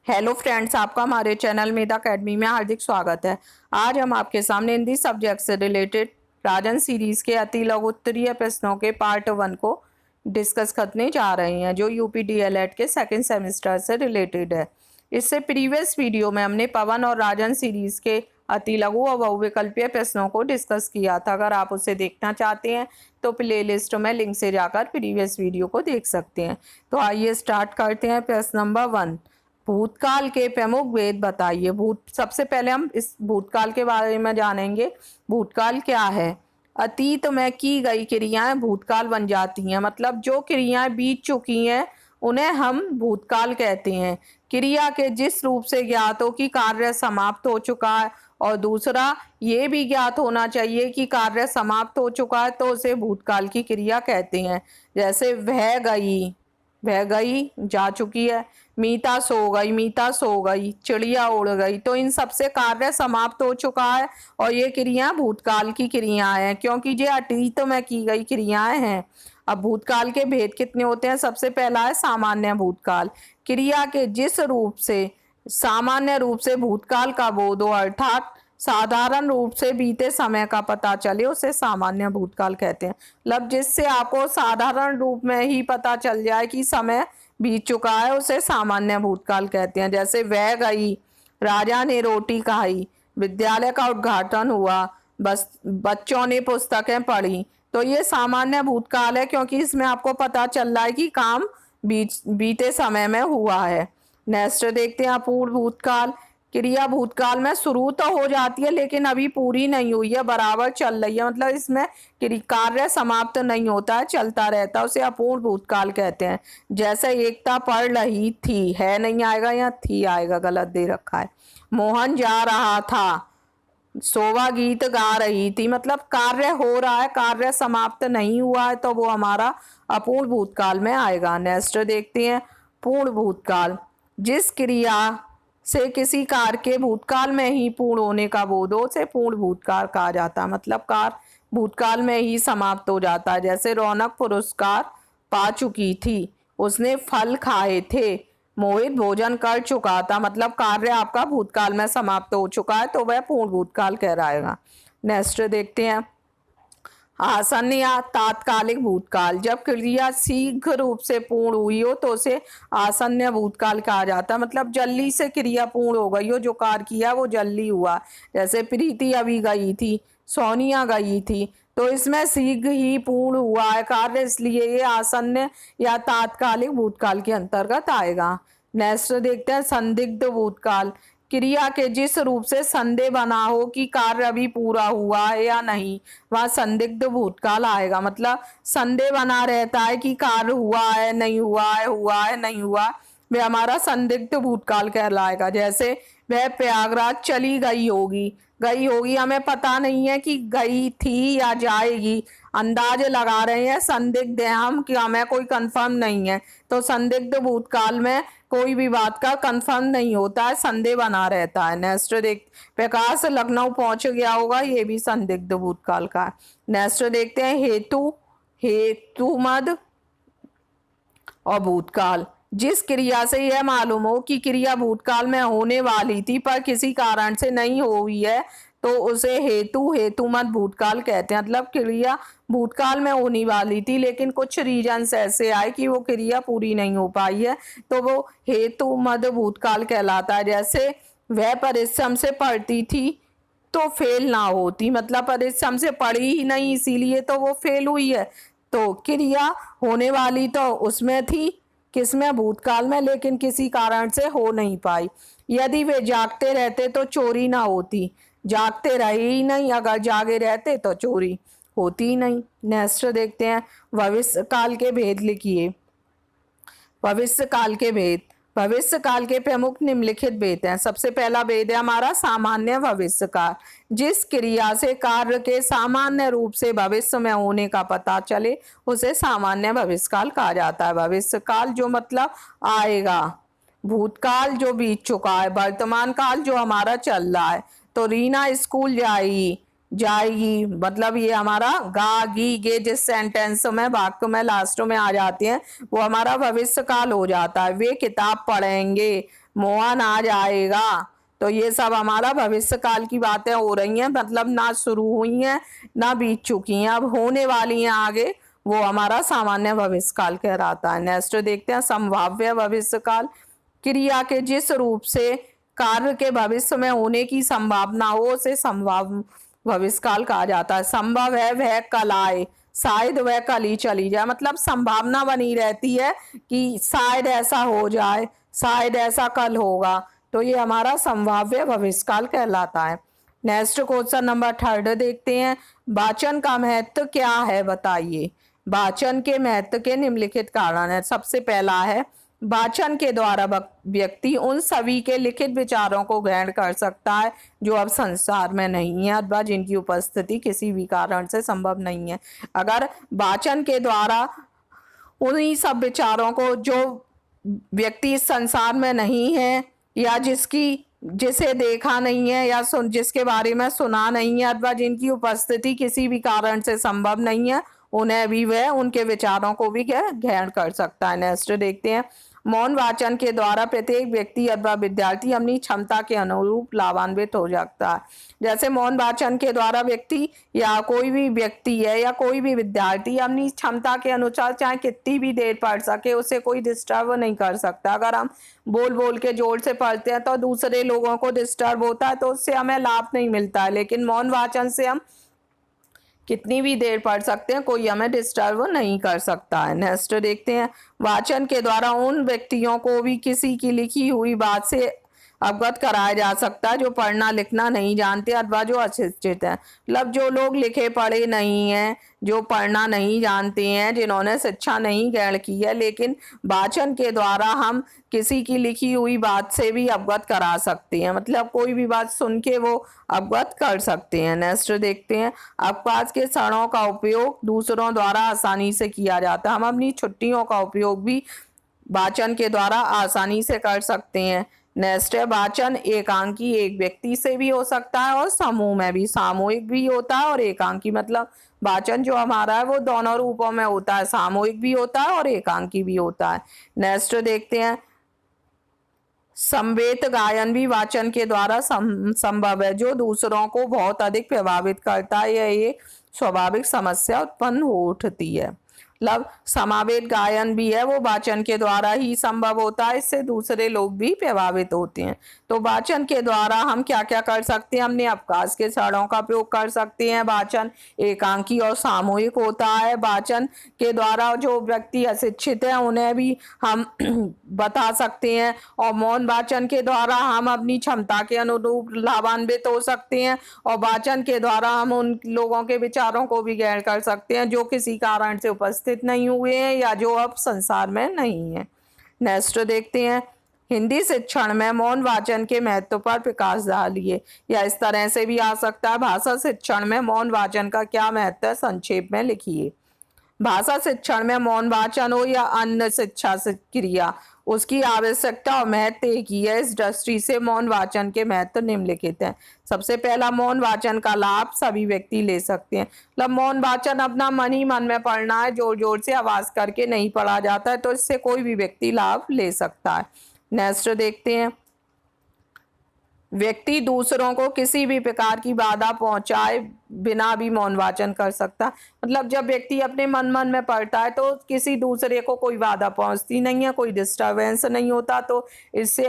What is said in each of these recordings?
Hello friends, आपका हमारे channel मेधा academy में हार्दिक स्वागत है। आज हम आपके सामने हिंदी सब्जेक्ट से रिलेटेड राजन सीरीज के अति लघु उत्तरीय प्रश्नों के पार्ट 1 को डिस्कस करने जा रहे हैं, जो यूपी डीएलएड के सेकंड सेमेस्टर से रिलेटेड है। इससे प्रीवियस वीडियो में हमने पवन और राजन सीरीज के अति लघु और बहुविकल्पीय प्रश्नों को डिस्कस किया था। अगर आप उसे देखना चाहते हैं तो प्लेलिस्ट में लिंक से जाकर प्रीवियस वीडियो को देख सकते हैं। तो आइए स्टार्ट करते हैं। प्रश्न नंबर 1, भूतकाल के प्रमुख भेद बताइए। सबसे पहले हम इस भूतकाल के बारे में जानेंगे। भूतकाल क्या है? अतीत में की गई क्रियाएं भूतकाल बन जाती हैं, मतलब जो क्रियाएं बीत चुकी हैं उन्हें हम भूतकाल कहते हैं। क्रिया के जिस रूप से ज्ञात हो कि कार्य समाप्त हो चुका है, और दूसरा ये भी ज्ञात होना चाहिए कि कार्य समाप्त हो चुका है, तो उसे भूतकाल की क्रिया कहते हैं। जैसे वह गई जा चुकी है, मीता सो गई, चिड़िया उड़ गई। तो इन सबसे कार्य समाप्त हो चुका है और ये क्रिया भूतकाल की क्रियाएं हैं, क्योंकि ये अतीत में की गई क्रियाएं हैं। अब भूतकाल के भेद कितने होते हैं? सबसे पहला है सामान्य भूतकाल। क्रिया के जिस रूप से सामान्य रूप से भूतकाल का बोध हो, अर्थात साधारण रूप से बीते समय का पता चले, उसे सामान्य भूतकाल कहते हैं। मतलब जिससे आपको साधारण रूप में ही पता चल जाए कि समय बीत चुका है, उसे सामान्य भूतकाल कहते हैं। जैसे वह गई, राजा ने रोटी खाई, विद्यालय का उद्घाटन हुआ, बच्चों ने पुस्तकें पढ़ी। तो ये सामान्य भूतकाल है, क्योंकि इसमें आपको पता चल रहा है कि काम बीते समय में हुआ है। नेक्स्ट देखते हैं अपूर्ण भूतकाल। क्रिया भूतकाल में शुरू तो हो जाती है लेकिन अभी पूरी नहीं हुई है, बराबर चल रही है, मतलब इसमें कार्य समाप्त नहीं होता है, चलता रहता है, उसे अपूर्ण भूतकाल कहते हैं। जैसे एकता पढ़ रही थी, है नहीं आएगा, या थी आएगा, गलत दे रखा है। मोहन जा रहा था, शोभा गीत गा रही थी, मतलब कार्य हो रहा है, कार्य समाप्त नहीं हुआ है, तो वो हमारा अपूर्ण भूतकाल में आएगा। नेक्स्ट देखते हैं पूर्ण भूतकाल। जिस क्रिया से किसी कार्य के भूतकाल में ही पूर्ण होने का बोध हो, उसे पूर्ण भूतकाल कहा जाता है, मतलब कार्य भूतकाल में ही समाप्त हो जाता है। जैसे रौनक पुरस्कार पा चुकी थी, उसने फल खाए थे, मोहित भोजन कर चुका था, मतलब कार्य आपका भूतकाल में समाप्त हो चुका है, तो वह पूर्ण भूतकाल कहलाएगा। नेक्स्ट देखते हैं आसन्न या तात्कालिक भूतकाल। जब क्रिया शीघ्र रूप से पूर्ण हुई हो तो उसे आसन्न भूतकाल कहा जाता है, मतलब जल्दी से क्रिया पूर्ण हो गई हो, जो कार्य किया वो जल्दी हुआ। जैसे प्रीति अभी गई थी, सोनिया गई थी, तो इसमें शीघ्र ही पूर्ण हुआ है कार्य, इसलिए ये आसन्न या तात्कालिक भूतकाल के अंतर्गत आएगा। नेक्स्ट देखते हैं संदिग्ध भूतकाल। क्रिया के जिस रूप से संदेह बना हो कि कार्य अभी पूरा हुआ है या नहीं, वह संदिग्ध भूतकाल आएगा। मतलब संदेह बना रहता है कि कार्य हुआ है नहीं हुआ है, हुआ है नहीं हुआ, वह हमारा संदिग्ध भूतकाल कहलाएगा। जैसे वह प्रयागराज गई होगी हमें पता नहीं है कि गई थी या जाएगी, अंदाज लगा रहे हैं, संदिग्ध है हम कि हमें कोई कंफर्म नहीं है। तो संदिग्ध भूतकाल में कोई भी बात का कंफर्म नहीं होता है, संदेह बना रहता है। नेक्स्ट देख प्रकाश लखनऊ पहुंच गया होगा, ये भी संदिग्ध भूतकाल का है। नेक्स्ट देखते हैं हेतु मद और भूतकाल। जिस क्रिया से यह मालूम हो कि क्रिया भूतकाल में होने वाली थी पर किसी कारण से नहीं हुई है, तो उसे हेतुमत भूतकाल कहते हैं। मतलब क्रिया भूतकाल में होने वाली थी लेकिन कुछ रीजंस ऐसे आए कि वो क्रिया पूरी नहीं हो पाई है, तो वो हेतुमत भूतकाल कहलाता है। जैसे वह परिश्रम से पढ़ती थी तो फेल ना होती, मतलब परिश्रम से पढ़ी ही नहीं इसीलिए तो वो फेल हुई है। तो क्रिया होने वाली तो उसमें थी, किसमें? भूतकाल में, लेकिन किसी कारण से हो नहीं पाई। यदि वे जागते रहते तो चोरी ना होती, जागते रहे ही नहीं, अगर जागे रहते तो चोरी होती ही नहीं। नेक्स्ट देखते हैं भविष्य काल के भेद लिखिए। भविष्य काल के भेद। भविष्य काल के प्रमुख निम्नलिखित भेद हैं। सबसे पहला भेद है हमारा सामान्य भविष्य काल। जिस क्रिया से कार्य के सामान्य रूप से भविष्य में होने का पता चले, उसे सामान्य भविष्य काल कहा जाता है। भविष्य काल जो मतलब आएगा, भूतकाल जो बीत चुका है, वर्तमान काल जो हमारा चल रहा है। तो रीना स्कूल जाएगी मतलब ये हमारा गा गी गे जिस सेंटेंस में वाक्य में लास्ट में आ जाते हैं वो हमारा भविष्य काल हो जाता है। वे किताब पढ़ेंगे, मोहन आ जाएगा। तो ये सब हमारा भविष्य काल की बातें हो रही हैं, मतलब ना शुरू हुई हैं ना बीत चुकी हैं, अब होने वाली हैं आगे, वो हमारा सामान्य भविष्य काल कहलाता है। नेक्स्ट देखते हैं संभाव्य भविष्य काल। क्रिया के जिस रूप से कार्य के भविष्य में होने की संभावना हो उसे संभाव्य भविष्य काल कहा जाता है। संभव है वह कल आए, शायद वह कल ही चली जाए, मतलब संभावना बनी रहती है कि शायद ऐसा हो जाए, शायद ऐसा कल होगा, तो ये हमारा संभाव्य भविष्यकाल कहलाता है। नेक्स्ट क्वेश्चन नंबर 3 देखते हैं। वाचन का महत्व क्या है बताइए। वाचन के महत्व के निम्नलिखित कारण है। सबसे पहला है वाचन के द्वारा व्यक्ति उन सभी के लिखित विचारों को ग्रहण कर सकता है जो अब संसार में नहीं है अथवा जिनकी उपस्थिति किसी भी कारण से संभव नहीं है। अगर वाचन के द्वारा उन्हीं सब विचारों को जो व्यक्ति इस संसार में नहीं है या जिसे देखा नहीं है या जिसके बारे में सुना नहीं है अथवा जिनकी उपस्थिति किसी भी कारण से संभव नहीं है, उन्हें भी वह उनके विचारों को भी ग्रहण कर सकता है। नेक्स्ट देखते हैं। मौन वाचन के द्वारा प्रत्येक व्यक्ति अथवा विद्यार्थी अपनी क्षमता के अनुरूप लाभान्वित हो जाता है। जैसे मौन वाचन के द्वारा व्यक्ति या कोई भी व्यक्ति है या कोई भी विद्यार्थी अपनी क्षमता के अनुसार चाहे कितनी भी देर पढ़ सके, उसे कोई डिस्टर्ब नहीं कर सकता। अगर हम बोल बोल के जोर से पढ़ते हैं तो दूसरे लोगों को डिस्टर्ब होता है, तो उससे हमें लाभ नहीं मिलता है, लेकिन मौन वाचन से हम कितनी भी देर पढ़ सकते हैं, कोई हमें डिस्टर्ब नहीं कर सकता है। नेक्स्ट देखते हैं। वाचन के द्वारा उन व्यक्तियों को भी किसी की लिखी हुई बात से अवगत कराया जा सकता है जो पढ़ना लिखना नहीं जानते अथवा जो अशिक्षित हैं। मतलब जो लोग लिखे पढ़े नहीं हैं, जो पढ़ना नहीं जानते हैं, जिन्होंने शिक्षा नहीं ग्रहण की है, लेकिन वाचन के द्वारा हम किसी की लिखी हुई बात से भी अवगत करा सकते हैं, मतलब कोई भी बात सुन के वो अवगत कर सकते हैं। नेक्स्ट देखते हैं। अवकाश के क्षणों का उपयोग दूसरों द्वारा आसानी से किया जाता है। हम अपनी छुट्टियों का उपयोग भी वाचन के द्वारा आसानी से कर सकते हैं। नेक्स्ट है। वाचन एकांकी एक व्यक्ति से भी हो सकता है और समूह में भी, सामूहिक भी होता है और एकांकी, मतलब वाचन जो हमारा है वो दोनों रूपों में होता है, सामूहिक भी होता है और एकांकी भी होता है। नेक्स्ट देखते हैं। समवेत गायन भी वाचन के द्वारा संभव है, जो दूसरों को बहुत अधिक प्रभावित करता है। ये स्वाभाविक समस्या उत्पन्न हो उठती है। मतलब समावेत गायन भी है, वो वाचन के द्वारा ही संभव होता है, इससे दूसरे लोग भी प्रभावित होते हैं। तो वाचन के द्वारा हम क्या क्या कर सकते हैं। हमने अवकाश के क्षणों का प्रयोग कर सकते हैं। वाचन एकांकी और सामूहिक होता है। वाचन के द्वारा जो व्यक्ति अशिक्षित है उन्हें भी हम बता सकते हैं। और मौन वाचन के द्वारा हम अपनी क्षमता के अनुरूप लाभान्वित हो सकते हैं। और वाचन के द्वारा हम उन लोगों के विचारों को भी ग्रहण कर सकते हैं जो किसी कारण से उपस्थित नहीं हुए हैं या जो अब संसार में नहीं है। नेक्स्ट देखते हैं। हिंदी शिक्षण में मौन वाचन के महत्व पर प्रकाश डालिए, या इस तरह से भी आ सकता है। भाषा शिक्षण में मौन वाचन का क्या महत्व है, संक्षेप में लिखिए। भाषा शिक्षण में मौन वाचन हो या अन्य शिक्षा क्रिया, उसकी आवश्यकता और महत्व एक ही है। इस दृष्टि से मौन वाचन के महत्व निम्नलिखित हैं। सबसे पहला, मौन वाचन का लाभ सभी व्यक्ति ले सकते हैं। मतलब मौन वाचन अपना मन ही मन में पढ़ना है, जोर जोर से आवाज करके नहीं पढ़ा जाता है, तो इससे कोई भी व्यक्ति लाभ ले सकता है। नेक्स्ट देखते हैं। व्यक्ति दूसरों को किसी भी प्रकार की बाधा पहुंचाए बिना भी मौन वाचन कर सकता है। मतलब जब व्यक्ति अपने मन में पढ़ता है तो किसी दूसरे को कोई बाधा पहुंचती नहीं है, कोई डिस्टरबेंस नहीं होता, तो इससे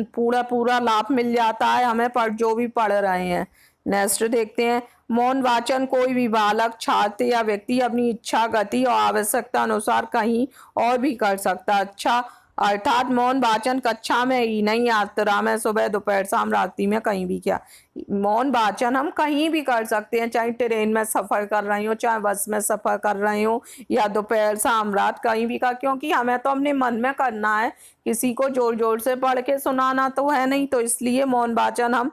पूरा लाभ मिल जाता है हमें जो भी पढ़ रहे हैं। नेक्स्ट देखते हैं। मौन वाचन कोई भी बालक, छात्र या व्यक्ति अपनी इच्छा, गति और आवश्यकता अनुसार कहीं और भी कर सकता है। अच्छा, अर्थात मौन वाचन कक्षा में ही नहीं, यात्रा में, सुबह दोपहर शाम रात्रि में, कहीं भी। क्या मौन वाचन हम कहीं भी कर सकते हैं, चाहे ट्रेन में सफ़र कर रही हो, चाहे बस में सफ़र कर रही हो, या दोपहर शाम रात कहीं भी का, क्योंकि हमें तो अपने मन में करना है, किसी को जोर जोर से पढ़ के सुनाना तो है नहीं। तो इसलिए मौन वाचन हम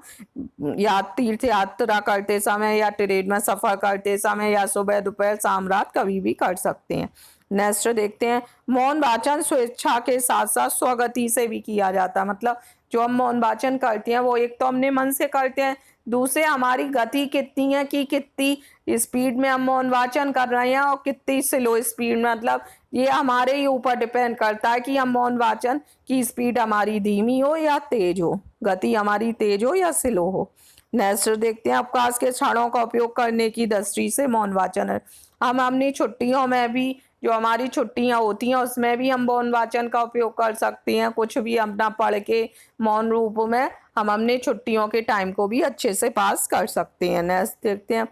तीर्थ यात्रा करते समय या ट्रेन में सफ़र करते समय या सुबह दोपहर शाम रात कभी भी कर सकते हैं। नेक्स्ट देखते हैं। मौन वाचन स्वेच्छा के साथ साथ स्वगति से भी किया जाता है। मतलब जो हम मौन वाचन करते हैं वो एक तो हमने मन से करते हैं, दूसरे हमारी गति कितनी है कि कितनी स्पीड में हम मौन वाचन कर रहे हैं और कितनी स्लो स्पीड में, मतलब ये हमारे ही ऊपर डिपेंड करता है कि हम मौन वाचन की स्पीड हमारी धीमी हो या तेज हो, गति हमारी तेज हो या स्लो हो। नेक्स्ट देखते हैं अवकाश के क्षणों का उपयोग करने की दृष्टि से मौन वाचन है। हम अपनी छुट्टियों में भी, जो हमारी छुट्टियां होती हैं उसमें भी हम मौन वाचन का उपयोग कर सकते हैं। कुछ भी अपना पढ़ के मौन रूप में हम अपने छुट्टियों के टाइम को भी अच्छे से पास कर सकते हैं। नेक्स्ट देखते हैं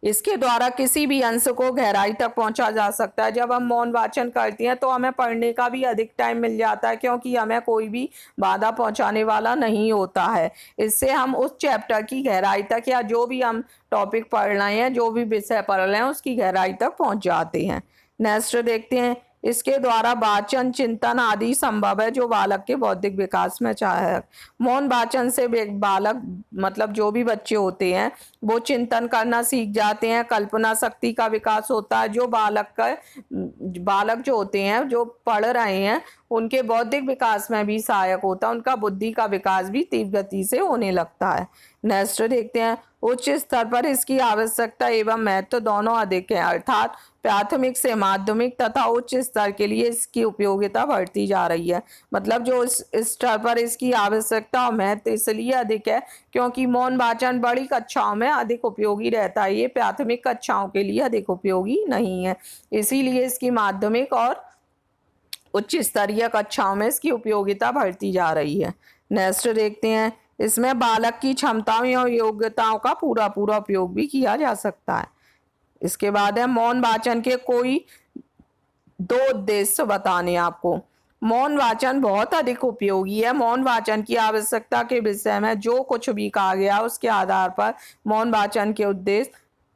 इसके द्वारा किसी भी अंश को गहराई तक पहुंचा जा सकता है। जब हम मौन वाचन करते हैं तो हमें पढ़ने का भी अधिक टाइम मिल जाता है, क्योंकि हमें कोई भी बाधा पहुंचाने वाला नहीं होता है। इससे हम उस चैप्टर की गहराई तक या जो भी हम टॉपिक पढ़ रहे हैं, जो भी विषय पढ़ रहे हैं, उसकी गहराई तक पहुंच जाते हैं। नेक्स्ट देखते हैं इसके द्वारा वाचन चिंतन आदि संभव है जो बालक के बौद्धिक विकास में सहायक। मौन वाचन से बालक, मतलब जो भी बच्चे होते हैं वो चिंतन करना सीख जाते हैं, कल्पना शक्ति का विकास होता है। जो बालक जो होते हैं जो पढ़ रहे हैं उनके बौद्धिक विकास में भी सहायक होता है, उनका बुद्धि का विकास भी तीव्र गति से होने लगता है। नेक्स्ट देखते हैं उच्च स्तर पर इसकी आवश्यकता एवं महत्व दोनों अधिक है, अर्थात प्राथमिक से माध्यमिक तथा उच्च स्तर के लिए इसकी उपयोगिता बढ़ती जा रही है। मतलब जो इस स्तर पर इसकी आवश्यकता और महत्व इसलिए अधिक है क्योंकि मौन वाचन बड़ी कक्षाओं में अधिक उपयोगी रहता है, ये प्राथमिक कक्षाओं के लिए अधिक उपयोगी नहीं है, इसीलिए इसकी माध्यमिक और उच्च स्तरीय कक्षाओं में इसकी उपयोगिता बढ़ती जा रही है। नेक्स्ट देखते हैं इसमें बालक की क्षमताओं और योग्यताओं का पूरा उपयोग भी किया जा सकता है। इसके बाद है मौन वाचन के कोई 2 उद्देश्य बताने आपको। मौन वाचन बहुत अधिक उपयोगी है। मौन वाचन की आवश्यकता के विषय में जो कुछ भी कहा गया उसके आधार पर मौन वाचन के उद्देश्य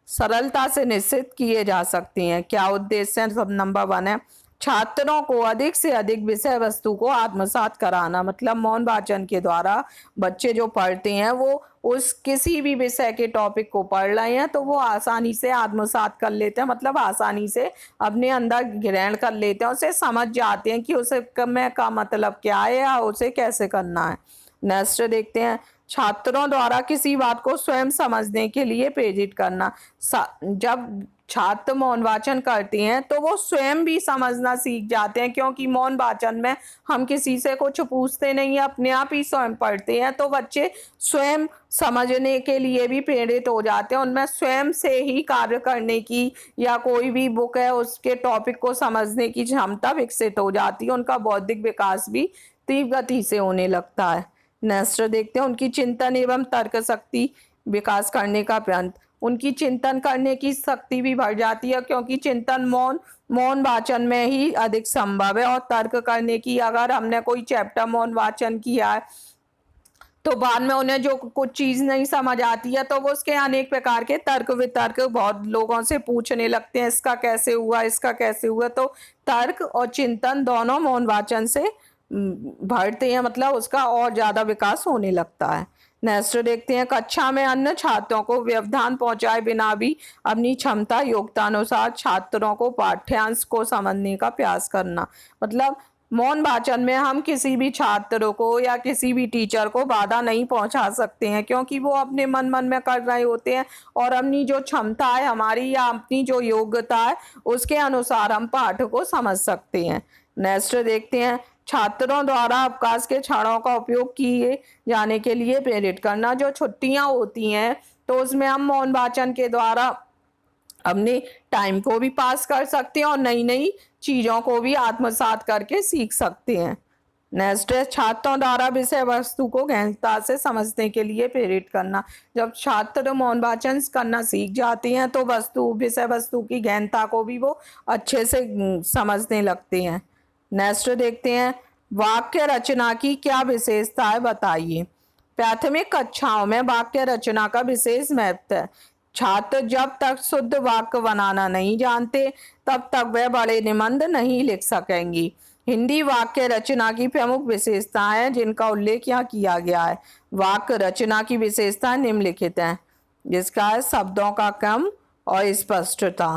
सरलता से निश्चित किए जा सकते हैं। क्या उद्देश्य है? सब नंबर 1 है छात्रों को अधिक से अधिक विषय वस्तु को आत्मसात कराना। मतलब मौन वाचन के द्वारा बच्चे जो पढ़ते हैं वो उस किसी भी विषय के टॉपिक को पढ़ रहे हैं तो वो आसानी से आत्मसात कर लेते हैं, मतलब आसानी से अपने अंदर ग्रहण कर लेते हैं, उसे समझ जाते हैं कि उसे में का मतलब क्या है या उसे कैसे करना है। नेक्स्ट देखते हैं छात्रों द्वारा किसी बात को स्वयं समझने के लिए प्रेरित करना। जब छात्र मौन वाचन करते हैं तो वो स्वयं भी समझना सीख जाते हैं, क्योंकि मौन वाचन में हम किसी से कुछ पूछते नहीं है, अपने आप ही स्वयं पढ़ते हैं, तो बच्चे स्वयं समझने के लिए भी प्रेरित हो जाते हैं, उनमें स्वयं से ही कार्य करने की या कोई भी बुक है उसके टॉपिक को समझने की क्षमता विकसित हो जाती है, उनका बौद्धिक विकास भी तीव्र गति से होने लगता है। नेक्स्ट देखते हैं उनकी चिंतन एवं तर्क शक्ति विकास करने का प्रयत्न। उनकी चिंतन करने की शक्ति भी बढ़ जाती है, क्योंकि चिंतन मौन वाचन में ही अधिक संभव है। और तर्क करने की, अगर हमने कोई चैप्टर मौन वाचन किया है तो बाद में उन्हें जो कुछ चीज नहीं समझ आती है तो वो उसके अनेक प्रकार के तर्क वितर्क बहुत लोगों से पूछने लगते हैं, इसका कैसे हुआ, इसका कैसे हुआ। तो तर्क और चिंतन दोनों मौन वाचन से बढ़ते हैं, मतलब उसका और ज्यादा विकास होने लगता है। नेक्स्ट देखते हैं कक्षा में अन्य छात्रों को व्यवधान पहुंचाए बिना भी अपनी क्षमता योग्यता अनुसार छात्रों को पाठ्यांश को समझने का प्रयास करना। मतलब मौन वाचन में हम किसी भी छात्र को या किसी भी टीचर को बाधा नहीं पहुंचा सकते हैं, क्योंकि वो अपने मन में कर रहे होते हैं और अपनी जो क्षमता है हमारी या अपनी जो योग्यता है उसके अनुसार हम पाठ को समझ सकते हैं। नेक्स्ट देखते हैं छात्रों द्वारा अवकाश के क्षणों का उपयोग किए जाने के लिए प्रेरित करना। जो छुट्टियां होती हैं तो उसमें हम मौन वाचन के द्वारा अपने टाइम को भी पास कर सकते हैं और नई नई चीजों को भी आत्मसात करके सीख सकते हैं। नेक्स्ट है छात्रों द्वारा विषय वस्तु को गहनता से समझने के लिए प्रेरित करना। जब छात्र मौन वाचन करना सीख जाते हैं तो विषय वस्तु की गहनता को भी वो अच्छे से समझने लगते हैं। नेक्स्ट देखते हैं वाक्य रचना की क्या विशेषता है बताइए। प्राथमिक कक्षाओं में वाक्य रचना का विशेष महत्व है। छात्र जब तक शुद्ध वाक्य बनाना नहीं जानते तब तक वह बड़े निबंध नहीं लिख सकेंगी। हिंदी वाक्य रचना की प्रमुख विशेषताएं हैं जिनका उल्लेख यहाँ किया गया है। वाक्य रचना की विशेषताएं निम्नलिखित हैं, जिसका है शब्दों का क्रम और स्पष्टता।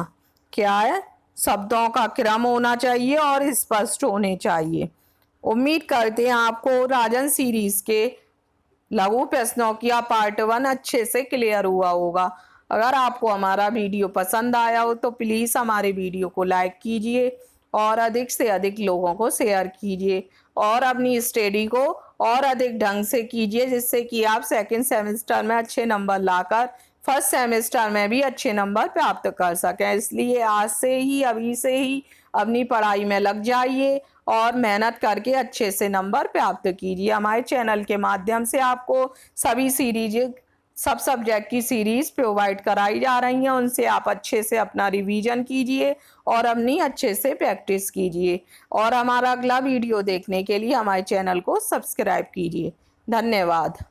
क्या है? शब्दों का क्रम होना चाहिए और स्पष्ट होने चाहिए। उम्मीद करते हैं आपको राजन सीरीज के लघु प्रश्नों का पार्ट 1 अच्छे से क्लियर हुआ होगा। अगर आपको हमारा वीडियो पसंद आया हो तो प्लीज़ हमारे वीडियो को लाइक कीजिए और अधिक से अधिक लोगों को शेयर कीजिए और अपनी स्टडी को और अधिक ढंग से कीजिए, जिससे कि आप सेकंड सेमेस्टर में अच्छे नंबर लाकर फर्स्ट सेमेस्टर में भी अच्छे नंबर प्राप्त कर सकें। इसलिए आज से ही, अभी से ही अपनी पढ़ाई में लग जाइए और मेहनत करके अच्छे से नंबर प्राप्त कीजिए। हमारे चैनल के माध्यम से आपको सभी सीरीज, सब सब्जेक्ट की सीरीज प्रोवाइड कराई जा रही हैं, उनसे आप अच्छे से अपना रिवीजन कीजिए और अपनी अच्छे से प्रैक्टिस कीजिए। और हमारा अगला वीडियो देखने के लिए हमारे चैनल को सब्सक्राइब कीजिए। धन्यवाद।